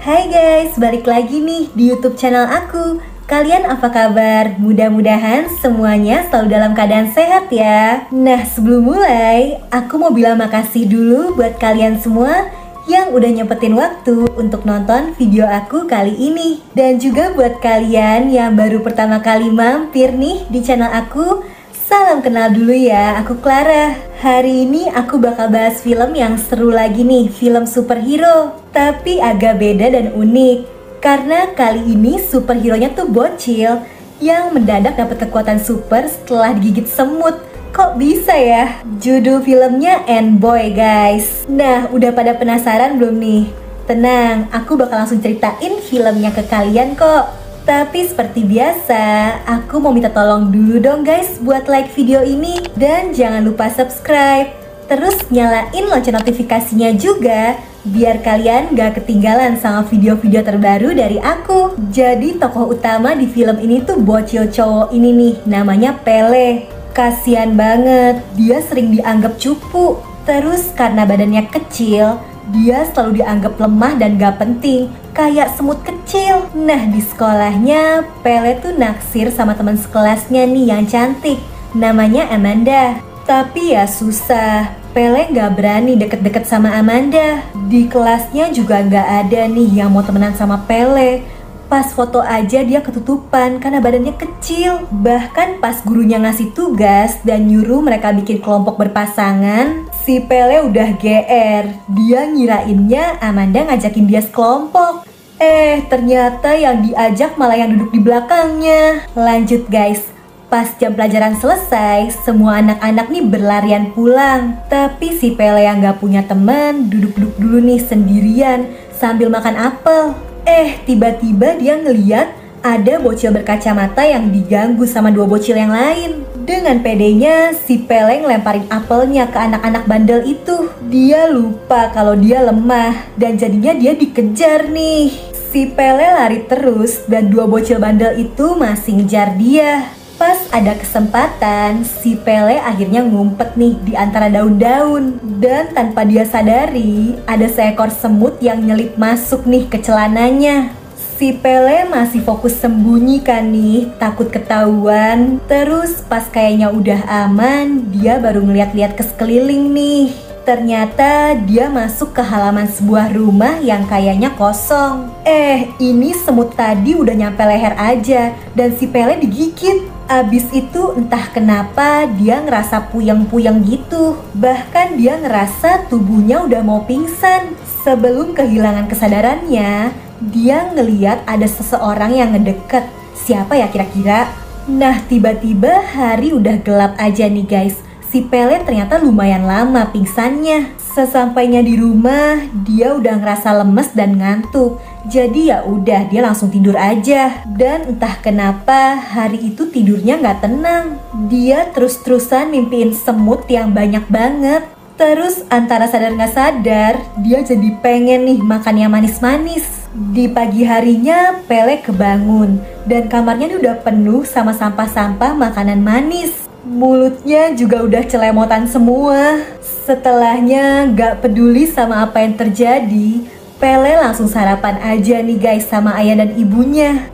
Hai guys, balik lagi nih di YouTube channel aku. Kalian apa kabar? Mudah-mudahan semuanya selalu dalam keadaan sehat ya. Nah, sebelum mulai, aku mau bilang makasih dulu buat kalian semua yang udah nyempetin waktu untuk nonton video aku kali ini. Dan juga buat kalian yang baru pertama kali mampir nih di channel aku, salam kenal dulu ya, aku Clara. Hari ini aku bakal bahas film yang seru lagi nih, film superhero. Tapi agak beda dan unik, karena kali ini superhero-nya tuh bocil yang mendadak dapat kekuatan super setelah digigit semut. Kok bisa ya? Judul filmnya Ant-Boy guys. Nah, udah pada penasaran belum nih? Tenang, aku bakal langsung ceritain filmnya ke kalian kok. Tapi seperti biasa, aku mau minta tolong dulu dong guys buat like video ini. Dan jangan lupa subscribe. Terus nyalain lonceng notifikasinya juga, biar kalian gak ketinggalan sama video-video terbaru dari aku. Jadi tokoh utama di film ini tuh bocil cowok ini nih, namanya Pele. Kasian banget, dia sering dianggap cupu. Terus karena badannya kecil, dia selalu dianggap lemah dan gak penting, kayak semut kecil. Nah, di sekolahnya Pele tuh naksir sama teman sekelasnya nih yang cantik, namanya Amanda. Tapi ya susah, Pele gak berani deket-deket sama Amanda. Di kelasnya juga gak ada nih yang mau temenan sama Pele. Pas foto aja dia ketutupan karena badannya kecil. Bahkan pas gurunya ngasih tugas dan nyuruh mereka bikin kelompok berpasangan, si Pele udah GR. Dia ngirainnya Amanda ngajakin dia sekelompok. Ternyata yang diajak malah yang duduk di belakangnya. Lanjut guys. Pas jam pelajaran selesai, semua anak-anak nih berlarian pulang. Tapi si Pele yang gak punya teman duduk-duduk dulu nih sendirian sambil makan apel. Tiba-tiba dia ngeliat ada bocil berkacamata yang diganggu sama dua bocil yang lain. Dengan pedenya, si Pele ngelemparin apelnya ke anak-anak bandel itu. Dia lupa kalau dia lemah dan jadinya dia dikejar nih. Si Pele lari terus dan dua bocil bandel itu masih ngejar dia. Pas ada kesempatan, si Pele akhirnya ngumpet nih di antara daun-daun. Dan tanpa dia sadari, ada seekor semut yang nyelip masuk nih ke celananya. Si Pele masih fokus sembunyi kan nih, takut ketahuan. Terus pas kayaknya udah aman, dia baru ngeliat-liat ke sekeliling nih. Ternyata dia masuk ke halaman sebuah rumah yang kayaknya kosong. Ini semut tadi udah nyampe leher aja dan si Pele digigit. Abis itu entah kenapa dia ngerasa puyeng-puyeng gitu. Bahkan dia ngerasa tubuhnya udah mau pingsan. Sebelum kehilangan kesadarannya, dia ngeliat ada seseorang yang ngedeket. Siapa ya kira-kira? Nah, tiba-tiba hari udah gelap aja nih guys. Si Pele ternyata lumayan lama pingsannya. Sesampainya di rumah, dia udah ngerasa lemes dan ngantuk. Jadi ya udah dia langsung tidur aja. Dan entah kenapa hari itu tidurnya nggak tenang. Dia terus-terusan mimpiin semut yang banyak banget. Terus antara sadar nggak sadar, dia jadi pengen nih makan yang manis-manis. Di pagi harinya Pele kebangun dan kamarnya udah penuh sama sampah-sampah makanan manis. Mulutnya juga udah celemotan semua. Setelahnya gak peduli sama apa yang terjadi, Pele langsung sarapan aja nih guys sama ayah dan ibunya.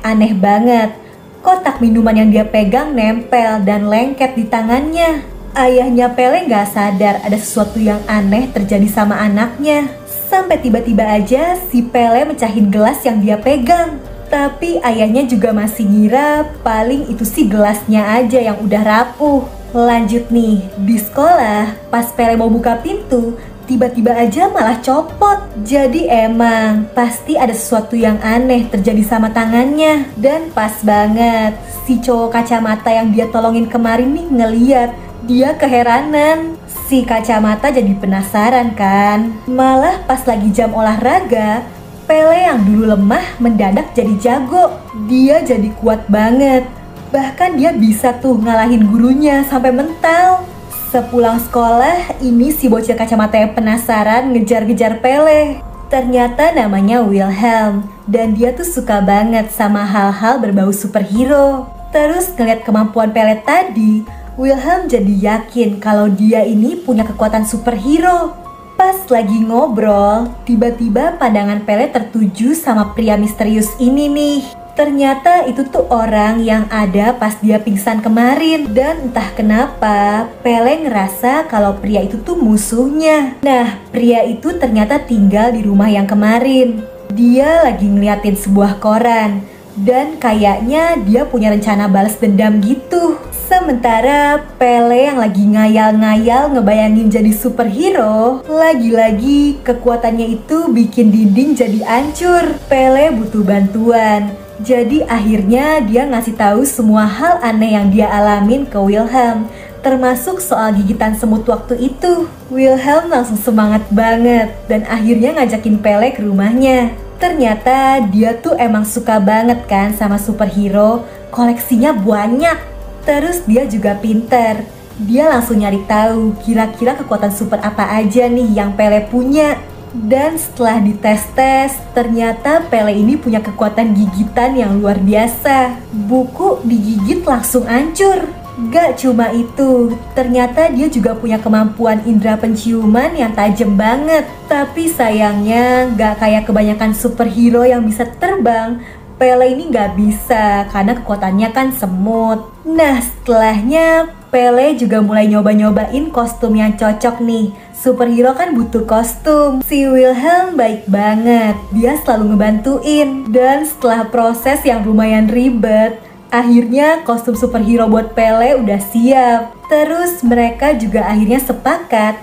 Aneh banget, kotak minuman yang dia pegang nempel dan lengket di tangannya. Ayahnya Pele gak sadar ada sesuatu yang aneh terjadi sama anaknya. Sampai tiba-tiba aja si Pele mecahin gelas yang dia pegang. Tapi ayahnya juga masih ngira paling itu sih gelasnya aja yang udah rapuh. Lanjut nih, di sekolah pas Pele mau buka pintu, tiba-tiba aja malah copot. Jadi emang pasti ada sesuatu yang aneh terjadi sama tangannya. Dan pas banget, si cowok kacamata yang dia tolongin kemarin nih ngeliat. Dia keheranan. Si kacamata jadi penasaran kan. Malah pas lagi jam olahraga, Pele yang dulu lemah mendadak jadi jago. Dia jadi kuat banget. Bahkan dia bisa tuh ngalahin gurunya sampai mental. Sepulang sekolah, ini si bocil kacamata yang penasaran ngejar-ngejar Pele. Ternyata namanya Wilhelm. Dan dia tuh suka banget sama hal-hal berbau superhero. Terus ngeliat kemampuan Pele tadi, Wilhelm jadi yakin kalau dia ini punya kekuatan superhero. Pas lagi ngobrol, tiba-tiba pandangan Pele tertuju sama pria misterius ini nih. Ternyata itu tuh orang yang ada pas dia pingsan kemarin. Dan entah kenapa Pele ngerasa kalau pria itu tuh musuhnya. Nah, pria itu ternyata tinggal di rumah yang kemarin. Dia lagi ngeliatin sebuah koran, dan kayaknya dia punya rencana balas dendam gitu. Sementara Pele yang lagi ngayal-ngayal ngebayangin jadi superhero, lagi-lagi kekuatannya itu bikin dinding jadi hancur. Pele butuh bantuan. Jadi akhirnya dia ngasih tahu semua hal aneh yang dia alamin ke Wilhelm, termasuk soal gigitan semut waktu itu. Wilhelm langsung semangat banget dan akhirnya ngajakin Pele ke rumahnya. Ternyata dia tuh emang suka banget kan sama superhero, koleksinya banyak. Terus dia juga pinter. Dia langsung nyari tahu kira-kira kekuatan super apa aja nih yang Pele punya. Dan setelah dites-tes, ternyata Pele ini punya kekuatan gigitan yang luar biasa. Buku digigit langsung hancur. Gak cuma itu, ternyata dia juga punya kemampuan indera penciuman yang tajam banget. Tapi sayangnya gak kayak kebanyakan superhero yang bisa terbang. Pele ini gak bisa karena kekuatannya kan semut. Nah, setelahnya Pele juga mulai nyoba-nyobain kostum yang cocok nih. Superhero kan butuh kostum. Si Wilhelm baik banget, dia selalu ngebantuin. Dan setelah proses yang lumayan ribet, akhirnya kostum superhero buat Pele udah siap. Terus mereka juga akhirnya sepakat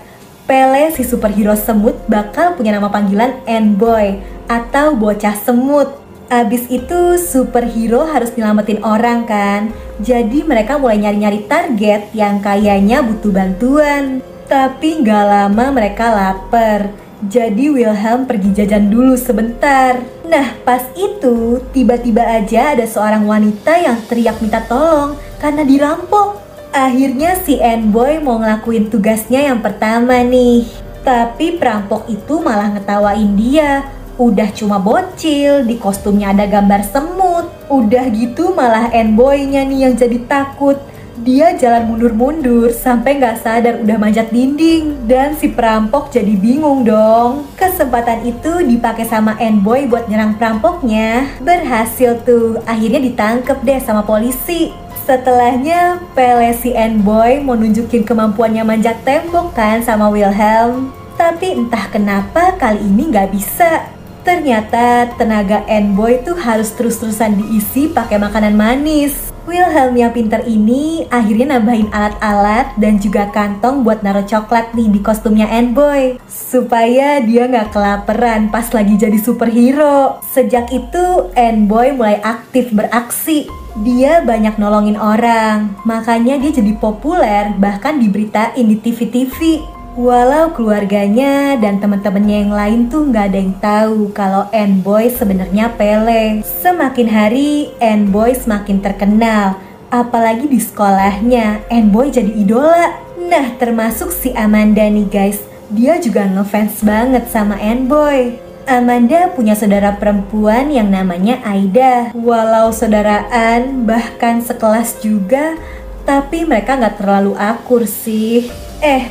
Pele si superhero semut bakal punya nama panggilan N-Boy atau bocah semut. Abis itu superhero harus nyelamatin orang kan. Jadi mereka mulai nyari-nyari target yang kayaknya butuh bantuan. Tapi gak lama mereka lapar. Jadi Wilhelm pergi jajan dulu sebentar. Nah, pas itu tiba-tiba aja ada seorang wanita yang teriak minta tolong karena dirampok. Akhirnya si N-Boy mau ngelakuin tugasnya yang pertama nih. Tapi perampok itu malah ngetawain dia. Udah cuma bocil, di kostumnya ada gambar semut. Udah gitu malah N-Boy-nya nih yang jadi takut. Dia jalan mundur-mundur sampai gak sadar udah manjat dinding. Dan si perampok jadi bingung dong. Kesempatan itu dipakai sama N-Boy buat nyerang perampoknya. Berhasil tuh, akhirnya ditangkep deh sama polisi. Setelahnya Pele si N-Boy mau nunjukin kemampuannya manjat tembok kan sama Wilhelm. Tapi entah kenapa kali ini gak bisa. Ternyata tenaga N-Boy tuh harus terus-terusan diisi pakai makanan manis. Wilhelm yang pinter ini akhirnya nambahin alat-alat dan juga kantong buat naruh coklat nih di kostumnya N-Boy. Supaya dia gak kelaparan pas lagi jadi superhero. Sejak itu N-Boy mulai aktif beraksi. Dia banyak nolongin orang, makanya dia jadi populer bahkan diberitain di TV-TV. Walau keluarganya dan teman-temannya yang lain tuh nggak ada yang tahu kalau N-Boy sebenarnya Pele. Semakin hari N-Boy semakin terkenal, apalagi di sekolahnya N-Boy jadi idola. Nah, termasuk si Amanda nih guys, dia juga ngefans banget sama N-Boy. Amanda punya saudara perempuan yang namanya Aida. Walau saudaraan bahkan sekelas juga, tapi mereka nggak terlalu akur sih.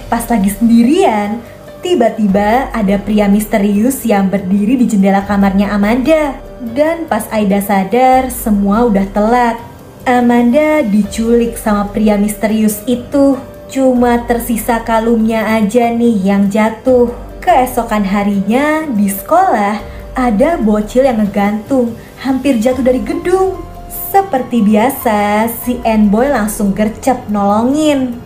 Pas lagi sendirian, tiba-tiba ada pria misterius yang berdiri di jendela kamarnya Amanda. Dan pas Aida sadar, semua udah telat. Amanda diculik sama pria misterius itu. Cuma tersisa kalungnya aja nih yang jatuh. Keesokan harinya di sekolah, ada bocil yang ngegantung, hampir jatuh dari gedung. Seperti biasa, si N-Boy langsung gercep nolongin.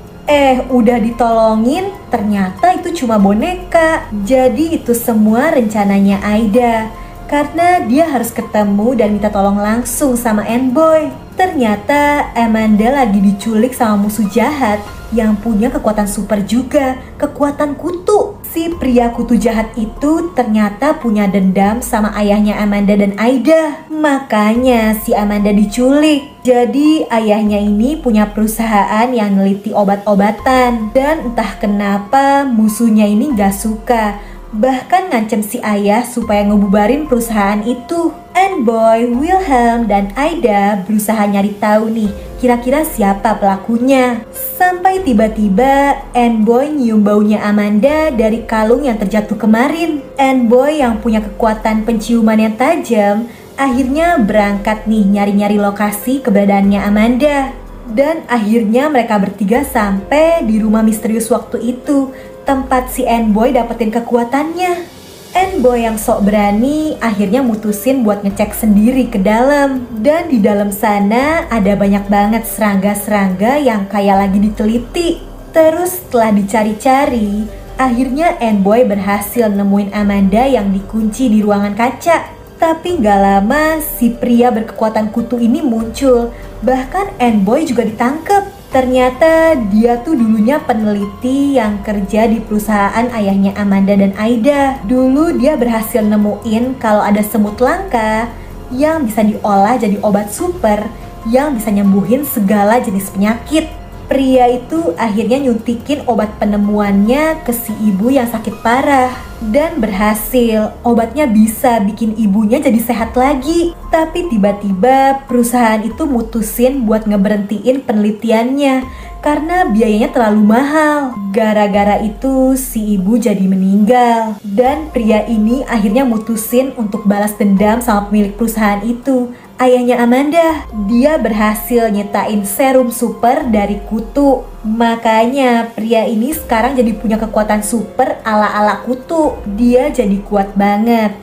Udah ditolongin, ternyata itu cuma boneka. Jadi itu semua rencananya Aida. Karena dia harus ketemu dan minta tolong langsung sama N-Boy. Ternyata Amanda lagi diculik sama musuh jahat yang punya kekuatan super juga, kekuatan kutu. Si pria kutu jahat itu ternyata punya dendam sama ayahnya Amanda dan Aida. Makanya si Amanda diculik. Jadi ayahnya ini punya perusahaan yang neliti obat-obatan. Dan entah kenapa musuhnya ini gak suka. Bahkan ngancem si ayah supaya ngebubarin perusahaan itu. N-Boy, Wilhelm, dan Aida berusaha nyari tahu nih kira-kira siapa pelakunya. Sampai tiba-tiba N-Boy nyium baunya Amanda dari kalung yang terjatuh kemarin. N-Boy yang punya kekuatan penciuman yang tajam akhirnya berangkat nih nyari-nyari lokasi keberadaannya Amanda. Dan akhirnya mereka bertiga sampai di rumah misterius waktu itu, tempat si N-Boy dapetin kekuatannya. N-Boy yang sok berani akhirnya mutusin buat ngecek sendiri ke dalam. Dan di dalam sana ada banyak banget serangga-serangga yang kayak lagi diteliti. Terus setelah dicari-cari, akhirnya N-Boy berhasil nemuin Amanda yang dikunci di ruangan kaca. Tapi gak lama si pria berkekuatan kutu ini muncul. Bahkan N-Boy juga ditangkap. Ternyata dia tuh dulunya peneliti yang kerja di perusahaan ayahnya Amanda dan Aida. Dulu dia berhasil nemuin kalau ada semut langka yang bisa diolah jadi obat super yang bisa nyembuhin segala jenis penyakit. Pria itu akhirnya nyuntikin obat penemuannya ke si ibu yang sakit parah. Dan berhasil, obatnya bisa bikin ibunya jadi sehat lagi. Tapi tiba-tiba perusahaan itu mutusin buat ngeberhentiin penelitiannya karena biayanya terlalu mahal. Gara-gara itu si ibu jadi meninggal. Dan pria ini akhirnya mutusin untuk balas dendam sama pemilik perusahaan itu, ayahnya Amanda. Dia berhasil nyetain serum super dari kutu. Makanya pria ini sekarang jadi punya kekuatan super ala-ala kutu. Dia jadi kuat banget.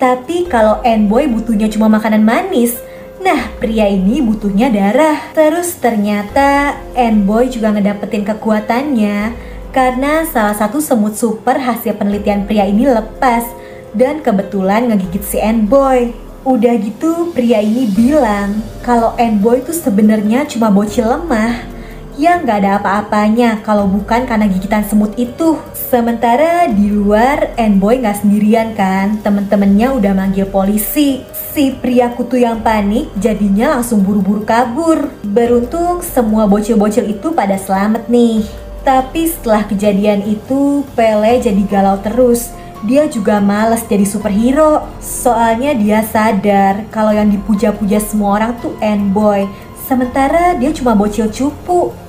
Tapi kalau N-Boy butuhnya cuma makanan manis, nah pria ini butuhnya darah. Terus ternyata N-Boy juga ngedapetin kekuatannya karena salah satu semut super hasil penelitian pria ini lepas dan kebetulan ngegigit si N-Boy. Udah gitu pria ini bilang kalau N-Boy tuh sebenarnya cuma bocil lemah yang gak ada apa-apanya kalau bukan karena gigitan semut itu. Sementara di luar N-Boy gak sendirian kan, temen-temennya udah manggil polisi. Si pria kutu yang panik jadinya langsung buru-buru kabur. Beruntung semua bocil-bocil itu pada selamat nih. Tapi setelah kejadian itu Pele jadi galau terus. Dia juga males jadi superhero. Soalnya dia sadar kalau yang dipuja-puja semua orang tuh N-Boy, sementara dia cuma bocil cupu.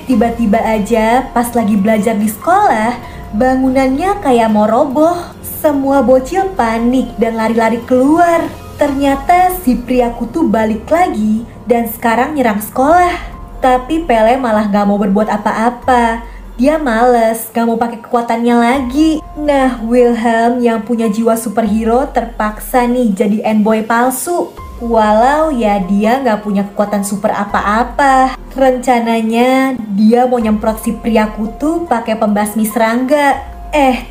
Tiba-tiba aja pas lagi belajar di sekolah, bangunannya kayak mau roboh. Semua bocil panik dan lari-lari keluar. Ternyata si pria kutu balik lagi dan sekarang nyerang sekolah. Tapi Pele malah gak mau berbuat apa-apa. Dia males, gak mau pakai kekuatannya lagi. Nah, Wilhelm yang punya jiwa superhero terpaksa nih jadi N-Boy palsu. Walau ya dia gak punya kekuatan super apa-apa. Rencananya dia mau nyemprot si pria kutu pakai pembasmi serangga.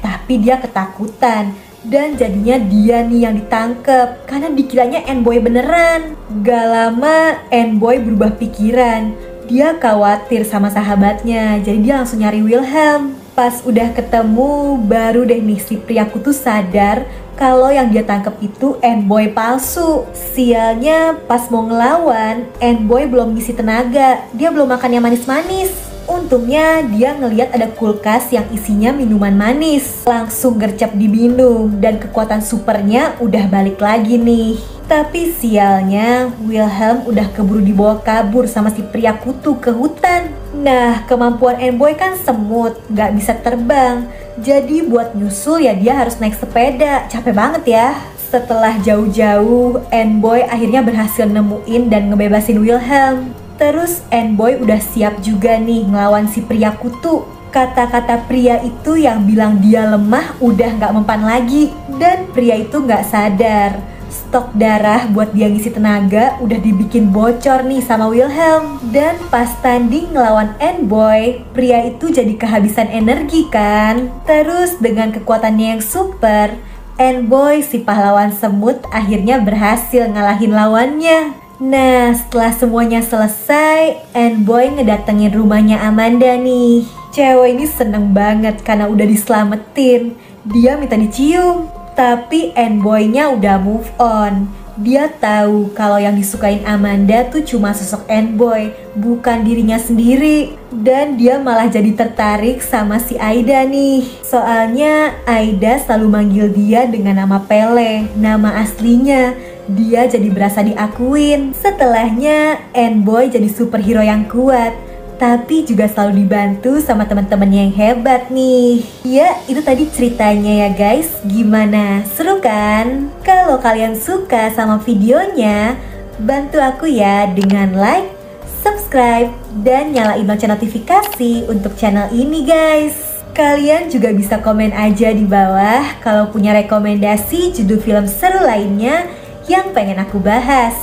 Tapi dia ketakutan dan jadinya dia nih yang ditangkep karena dikiranya N-Boy beneran. Gak lama N-Boy berubah pikiran. Dia khawatir sama sahabatnya, jadi dia langsung nyari Wilhelm. Pas udah ketemu, baru deh nih si pria kutu sadar kalau yang dia tangkep itu N-Boy palsu. Sialnya pas mau ngelawan, N-Boy belum ngisi tenaga, dia belum makan yang manis-manis. Untungnya dia ngeliat ada kulkas yang isinya minuman manis. Langsung gercep diminum dan kekuatan supernya udah balik lagi nih. Tapi sialnya Wilhelm udah keburu dibawa kabur sama si pria kutu ke hutan. Nah kemampuan N-Boy kan semut, gak bisa terbang. Jadi buat nyusul ya dia harus naik sepeda, capek banget ya. Setelah jauh-jauh, N-Boy akhirnya berhasil nemuin dan ngebebasin Wilhelm. Terus N-Boy udah siap juga nih ngelawan si pria kutu. Kata-kata pria itu yang bilang dia lemah udah gak mempan lagi. Dan pria itu gak sadar stok darah buat dia ngisi tenaga udah dibikin bocor nih sama Wilhelm. Dan pas tanding ngelawan N-Boy, pria itu jadi kehabisan energi kan. Terus dengan kekuatannya yang super, N-Boy si pahlawan semut akhirnya berhasil ngalahin lawannya. Nah setelah semuanya selesai, N-Boy ngedatengin rumahnya Amanda nih. Cewek ini seneng banget karena udah diselamatin. Dia minta dicium. Tapi N-Boy-nya udah move on. Dia tahu kalau yang disukain Amanda tuh cuma sosok N-Boy, bukan dirinya sendiri. Dan dia malah jadi tertarik sama si Aida nih. Soalnya Aida selalu manggil dia dengan nama Pele, nama aslinya. dia jadi berasa diakuin. Setelahnya, N-Boy jadi superhero yang kuat, tapi juga selalu dibantu sama teman-temannya yang hebat nih. Ya, itu tadi ceritanya ya guys. Gimana? Seru kan? Kalau kalian suka sama videonya, bantu aku ya dengan like, subscribe, dan nyalain lonceng notifikasi untuk channel ini guys. Kalian juga bisa komen aja di bawah kalau punya rekomendasi judul film seru lainnya yang pengen aku bahas.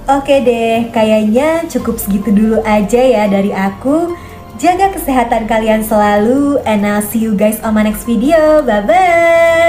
Oke deh, kayaknya cukup segitu dulu aja ya dari aku. Jaga kesehatan kalian selalu, and I'll see you guys on my next video. Bye-bye!